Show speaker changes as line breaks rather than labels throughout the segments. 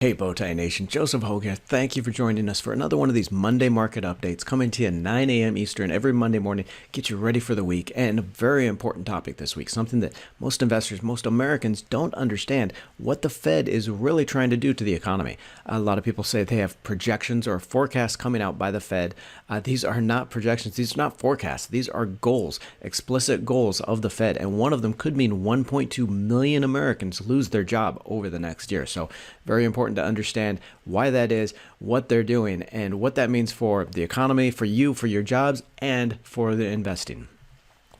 Hey Bowtie Nation, Joseph Hogue here. Thank you for joining us for another one of these Monday market updates coming to you 9 a.m. Eastern every Monday morning. Get you ready for the week, and a very important topic this week, something that most investors, most Americans don't understand, what the Fed is really trying to do to the economy. A lot of people say they have projections or forecasts coming out by the Fed. These are not projections, these are not forecasts, these are goals, explicit goals of the Fed, and one of them could mean 1.2 million Americans lose their job over the next year. So very important to understand why that is, what they're doing, and what that means for the economy, for you, for your jobs, and for the investing.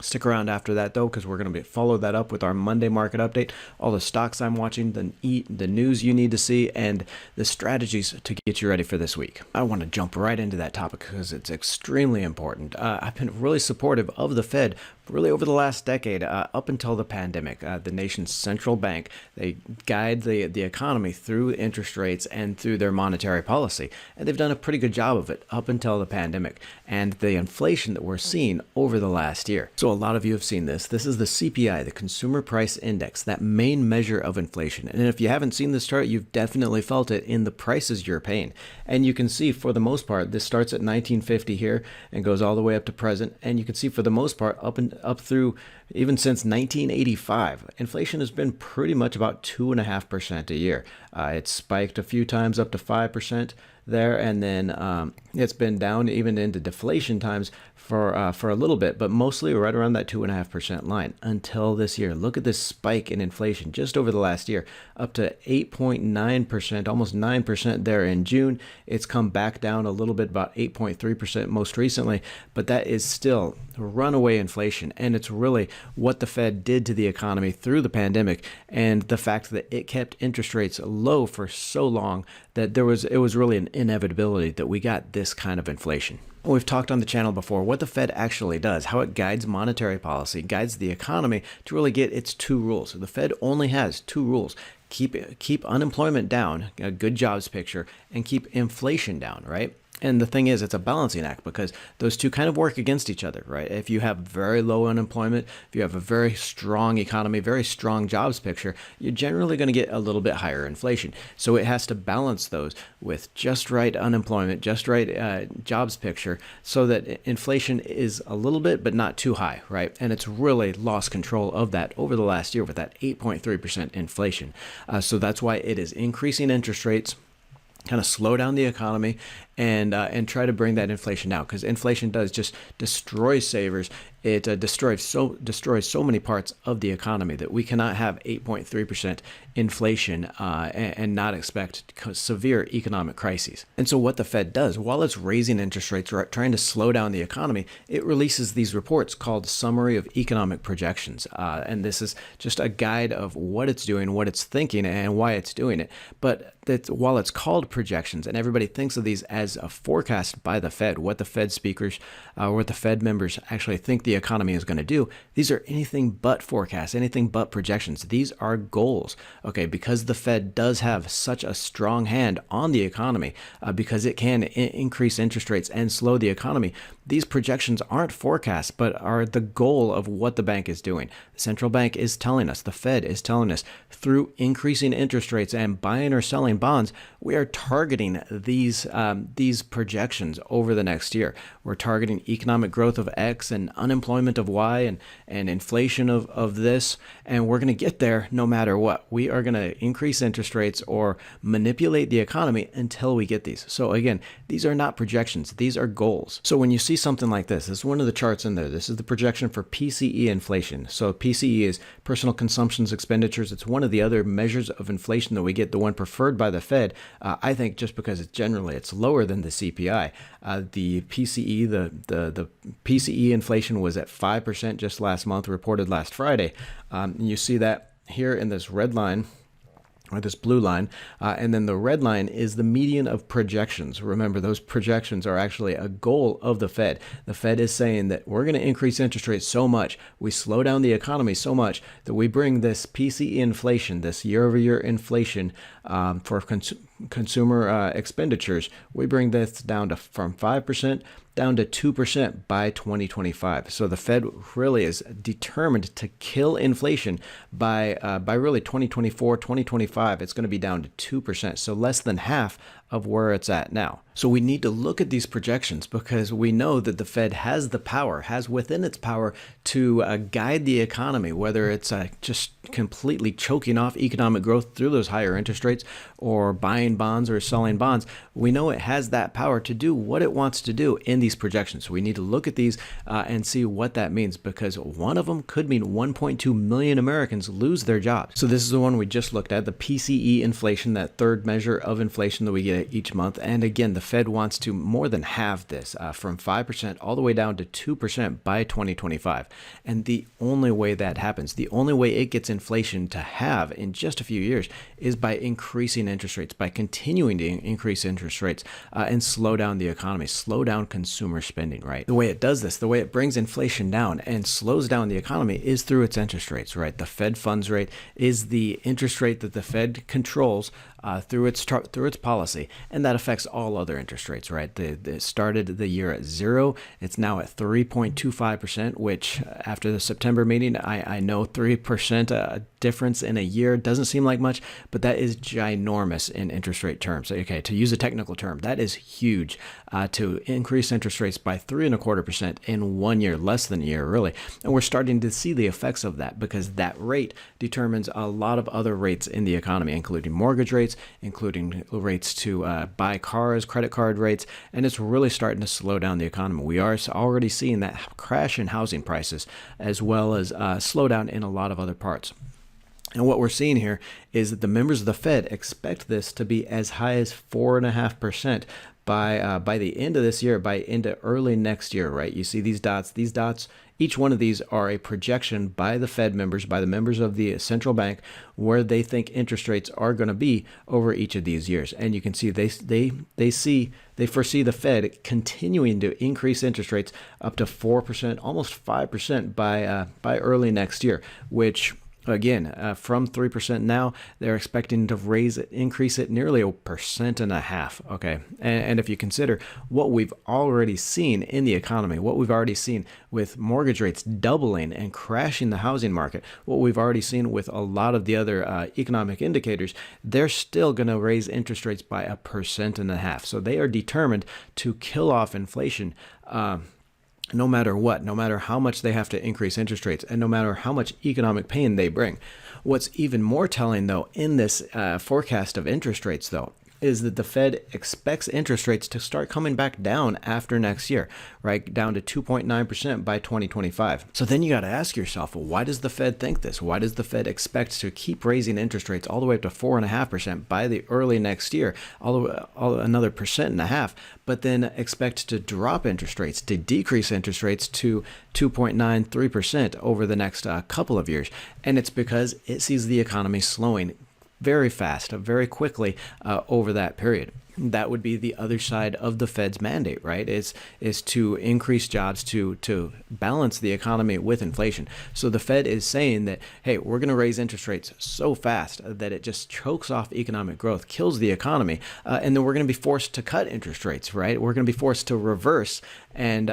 Stick around after that, though, because we're going to follow that up with our Monday market update, all the stocks I'm watching, the news you need to see, and the strategies to get you ready for this week. I want to jump right into that topic because it's extremely important. I've been really supportive of the Fed really over the last decade, up until the pandemic. The nation's central bank, they guide the economy through interest rates and through their monetary policy. And they've done a pretty good job of it up until the pandemic and the inflation that we're seeing over the last year. So a lot of you have seen this. This is the CPI, the Consumer Price Index, that main measure of inflation. And if you haven't seen this chart, you've definitely felt it in the prices you're paying. And you can see, for the most part, this starts at 1950 here and goes all the way up to present. And you can see, for the most part, up through even since 1985, inflation has been pretty much about 2.5% a year. It's spiked a few times up to 5% there, and then it's been down even into deflation times for a little bit, but mostly right around that 2.5% line until this year. Look at this spike in inflation just over the last year, up to 8.9%, almost 9% there in June. It's come back down a little bit, about 8.3% most recently, but that is still runaway inflation, and it's really what the Fed did to the economy through the pandemic, and the fact that it kept interest rates low for so long that it was really an inevitability that we got this kind of inflation. We've talked on the channel before what the Fed actually does, how it guides monetary policy, guides the economy to really get its two rules. So the Fed only has two rules: keep unemployment down, a good jobs picture, and keep inflation down, right? And the thing is, it's a balancing act because those two kind of work against each other, right? If you have very low unemployment, if you have a very strong economy, very strong jobs picture, you're generally going to get a little bit higher inflation. So it has to balance those with just right unemployment, just right jobs picture, so that inflation is a little bit, but not too high, right? And it's really lost control of that over the last year with that 8.3% inflation. So that's why it is increasing interest rates, kind of slow down the economy, and try to bring that inflation down, because inflation does just destroy savers. It destroys so many parts of the economy that we cannot have 8.3% inflation and not expect severe economic crises. And so what the Fed does, while it's raising interest rates or trying to slow down the economy, it releases these reports called Summary of Economic Projections. And this is just a guide of what it's doing, what it's thinking, and why it's doing it. But while it's called projections, and everybody thinks of these as a forecast by the Fed, what the Fed speakers, what the Fed members actually think the economy is going to do, these are anything but forecasts, anything but projections. These are goals, okay? Because the Fed does have such a strong hand on the economy, because it can increase interest rates and slow the economy, these projections aren't forecasts, but are the goal of what the bank is doing. The central bank is telling us, the Fed is telling us, through increasing interest rates and buying or selling bonds, we are targeting these projections over the next year. We're targeting economic growth of X and unemployment of Y and inflation of this, and we're going to get there no matter what. We are going to increase interest rates or manipulate the economy until we get these. So again, these are not projections, these are goals. So when you see something like this is one of the charts in there. This is the projection for PCE inflation. So PCE is personal consumptions expenditures. It's one of the other measures of inflation that we get, the one preferred by the Fed. I think just because it's lower than the CPI. The PCE, the PCE inflation was at 5% just last month, reported last Friday. And you see that here in this red line, or this blue line, and then the red line is the median of projections. Remember, those projections are actually a goal of the Fed. The Fed is saying that we're going to increase interest rates so much, we slow down the economy so much, that we bring this PCE inflation, this year-over-year inflation for consumer expenditures, we bring this down from 5% down to 2% by 2025. So the Fed really is determined to kill inflation by really 2024, 2025. It's going to be down to 2%, so less than half of where it's at now. So we need to look at these projections because we know that the Fed has the power, has within its power to guide the economy, whether it's just completely choking off economic growth through those higher interest rates or buying bonds or selling bonds. We know it has that power to do what it wants to do in these projections. So we need to look at these and see what that means, because one of them could mean 1.2 million Americans lose their jobs. So this is the one we just looked at, the PCE inflation, that third measure of inflation that we get each month. And again, the Fed wants to more than halve this from 5% all the way down to 2% by 2025. And the only way that happens, the only way it gets inflation to halve in just a few years is by increasing interest rates, by continuing to increase interest rates and slow down the economy, slow down consumer spending, right? The way it does this, the way it brings inflation down and slows down the economy is through its interest rates, right? The Fed funds rate is the interest rate that the Fed controls through its policy, and that affects all other interest rates, right? They started the year at 0. It's now at 3.25%, which after the September meeting, I know 3% difference in a year doesn't seem like much, but that is ginormous in interest rate terms. Okay, to use a technical term, that is huge to increase interest rates by 3.25% in 1 year, less than a year, really. And we're starting to see the effects of that because that rate determines a lot of other rates in the economy, including mortgage rates, including rates to buy cars, credit card rates, and it's really starting to slow down the economy. We are already seeing that crash in housing prices as well as slowdown in a lot of other parts. And what we're seeing here is that the members of the Fed expect this to be as high as 4.5% by the end of this year, by into early next year, right? You see these dots. These dots, each one of these are a projection by the Fed members, by the members of the central bank, where they think interest rates are going to be over each of these years. And you can see they foresee the Fed continuing to increase interest rates up to 4%, almost 5% by early next year, which again, from 3% now, they're expecting to increase it nearly 1.5%. Okay. And if you consider what we've already seen in the economy, what we've already seen with mortgage rates doubling and crashing the housing market, what we've already seen with a lot of the other economic indicators, they're still going to raise interest rates by 1.5%. So they are determined to kill off inflation. No matter what, no matter how much they have to increase interest rates, and no matter how much economic pain they bring. What's even more telling, though, in this forecast of interest rates, though, is that the Fed expects interest rates to start coming back down after next year, right? Down to 2.9% by 2025. So then you got to ask yourself, well, why does the Fed think this? Why does the Fed expect to keep raising interest rates all the way up to 4.5% by the early next year, another 1.5%, but then expect to drop interest rates, to decrease interest rates to 2.93% over the next couple of years? And it's because it sees the economy slowing very fast, very quickly over that period. That would be the other side of the Fed's mandate, right? Is to increase jobs, to balance the economy with inflation. So the Fed is saying that, hey, we're going to raise interest rates so fast that it just chokes off economic growth, kills the economy, and then we're going to be forced to cut interest rates, right? We're going to be forced to reverse and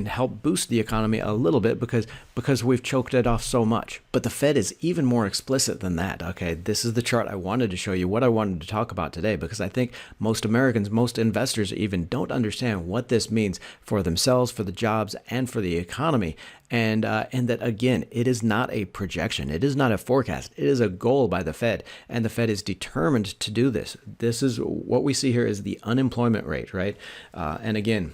help boost the economy a little bit because we've choked it off so much. But the Fed is even more explicit than that. Okay, this is the chart I wanted to show you, what I wanted to talk about today, because I think most Americans, most investors even don't understand what this means for themselves, for the jobs, and for the economy. And that, again, it is not a projection. It is not a forecast. It is a goal by the Fed, and the Fed is determined to do this. This is what we see here is the unemployment rate, right? And again,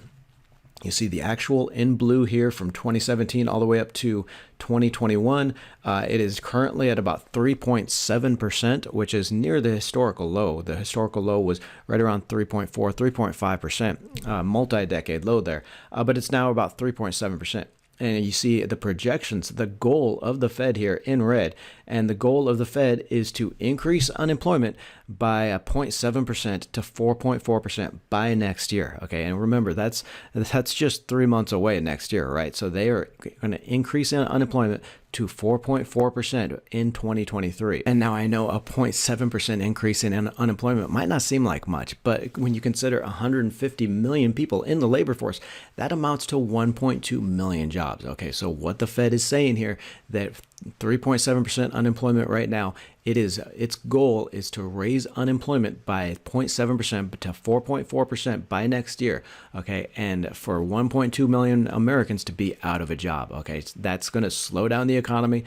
you see the actual in blue here from 2017 all the way up to 2021. It is currently at about 3.7%, which is near the historical low. The historical low was right around 3.4, 3.5%, multi-decade low there. But it's now about 3.7%. And you see the projections, the goal of the Fed here in red And the goal of the Fed is to increase unemployment by 0.7% to 4.4% by next year. Okay, and remember that's just 3 months away next year, right? So they are going to increase unemployment to 4.4% in 2023. And now I know a 0.7% increase in unemployment might not seem like much, but when you consider 150 million people in the labor force, that amounts to 1.2 million jobs. Okay, so what the Fed is saying here, that 3.7% unemployment right now, its goal is to raise unemployment by 0.7% to 4.4% by next year. Okay, and for 1.2 million Americans to be out of a job. Okay, that's going to slow down the economy.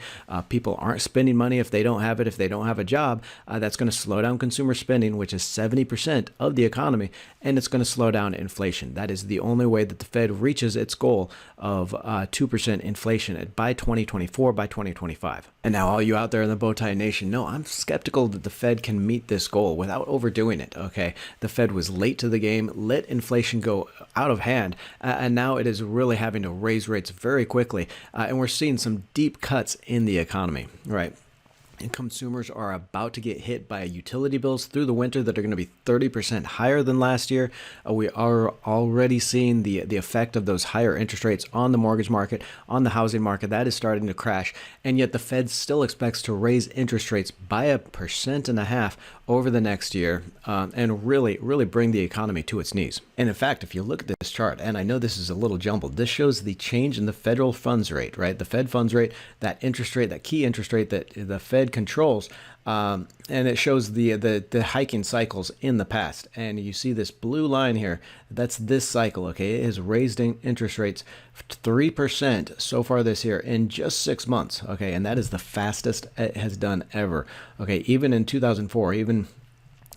People aren't spending money if they don't have it. If they don't have a job, that's going to slow down consumer spending, which is 70% of the economy, and it's going to slow down inflation. That is the only way that the Fed reaches its goal of 2% inflation by 2024, by 2025. And now all you out there in the Bowtie Nation know I'm skeptical that the Fed can meet this goal without overdoing it. Okay, the Fed was late to the game, let inflation go out of hand, and now it is really having to raise rates very quickly, and we're seeing some deep cuts in the economy, right? And consumers are about to get hit by utility bills through the winter that are going to be 30% higher than last year. We are already seeing the effect of those higher interest rates on the mortgage market, on the housing market. That is starting to crash. And yet the Fed still expects to raise interest rates by 1.5% over the next year, and really bring the economy to its knees. And in fact, if you look at this chart, and I know this is a little jumbled, this shows the change in the federal funds rate, right? The Fed funds rate, that interest rate, that key interest rate that the Fed controls, and it shows the hiking cycles in the past. And you see this blue line here, that's this cycle. Okay, it has raised interest rates 3% so far this year in just 6 months. Okay, and that is the fastest it has done ever. Okay, even in 2004, even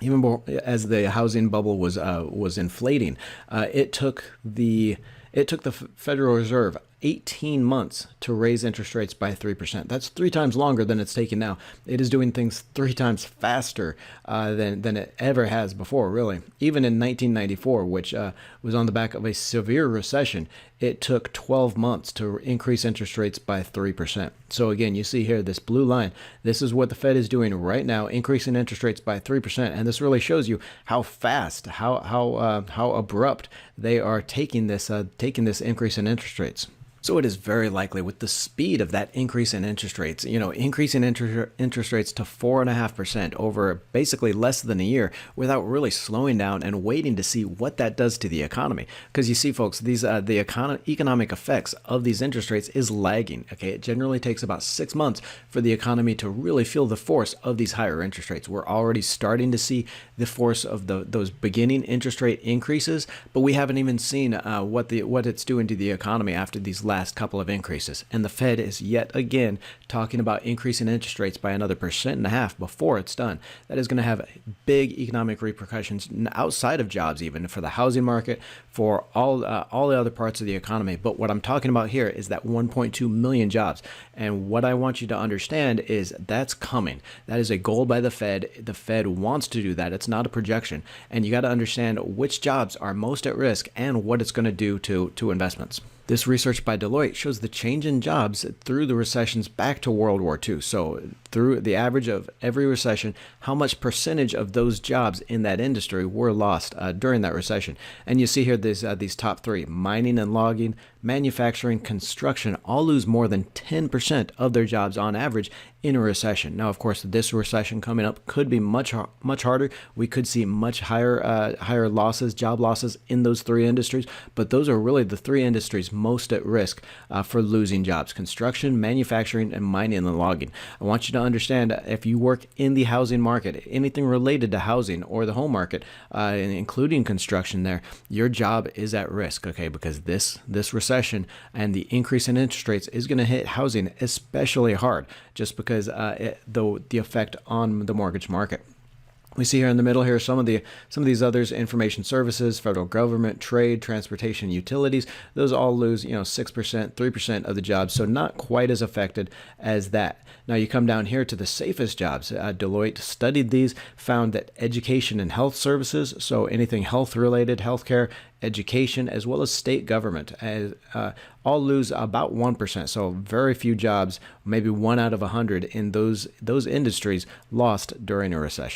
more, as the housing bubble was inflating, it took the Federal Reserve 18 months to raise interest rates by 3%. That's 3 times longer than it's taken now. It is doing things 3 times faster than it ever has before, really. Even in 1994, which was on the back of a severe recession, it took 12 months to increase interest rates by 3%. So again, you see here this blue line. This is what the Fed is doing right now, increasing interest rates by 3%. And this really shows you how fast, how abrupt they are taking this increase in interest rates. So it is very likely, with the speed of that increase in interest rates, increasing interest rates to 4.5% over basically less than a year without really slowing down and waiting to see what that does to the economy. Because you see, folks, the economic effects of these interest rates is lagging. Okay, it generally takes about 6 months for the economy to really feel the force of these higher interest rates. We're already starting to see the force of those beginning interest rate increases, but we haven't even seen what it's doing to the economy after these last couple of increases. And the Fed is yet again talking about increasing interest rates by another 1.5% before it's done. That is going to have big economic repercussions outside of jobs, even for the housing market, for all the other parts of the economy. But what I'm talking about here is that 1.2 million jobs. And what I want you to understand is that's coming. That is a goal by the Fed. The Fed wants to do that. It's not a projection. And you got to understand which jobs are most at risk and what it's going to do to investments. This research by Deloitte shows the change in jobs through the recessions back to World War II. So through the average of every recession, how much percentage of those jobs in that industry were lost during that recession. And you see here these top 3, mining and logging, manufacturing, construction, all lose more than 10% of their jobs on average in a recession. Now, of course, this recession coming up could be much harder. We could see much higher losses, job losses in those 3 industries, but those are really the 3 industries most at risk for losing jobs: construction, manufacturing, and mining and logging. I want you to understand, if you work in the housing market, anything related to housing or the home market, including construction there, your job is at risk, okay, because this recession and the increase in interest rates is going to hit housing especially hard, just because the effect on the mortgage market. We see here in the middle here some of these others: information services, federal government, trade, transportation, utilities. Those all lose 6%, 3% of the jobs, so not quite as affected as that. Now you come down here to the safest jobs. Deloitte studied these, found that education and health services, so anything health related, healthcare, education, as well as state government, all lose about 1%. So very few jobs, maybe 1 out of 100 in those industries lost during a recession.